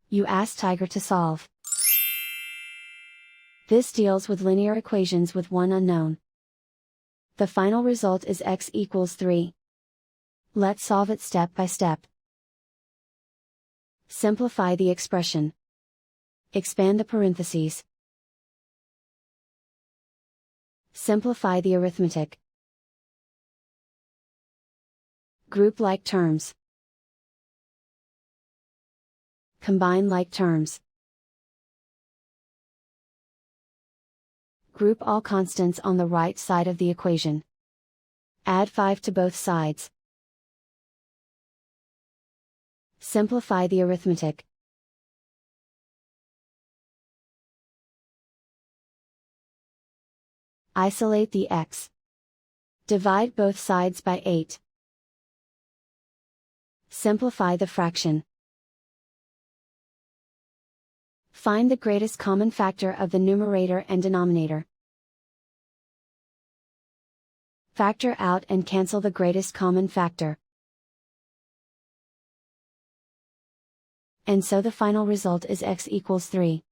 You ask Tiger to solve. This deals with linear equations with one unknown. The final result is x equals 3. Let's solve it step by step. Simplify the expression. Expand the parentheses. Simplify the arithmetic. Group like terms. Combine like terms. Group all constants on the right side of the equation. Add 5 to both sides. Simplify the arithmetic. Isolate the x. Divide both sides by 8. Simplify the fraction. Find the greatest common factor of the numerator and denominator. Factor out and cancel the greatest common factor. And so the final result is x equals 3.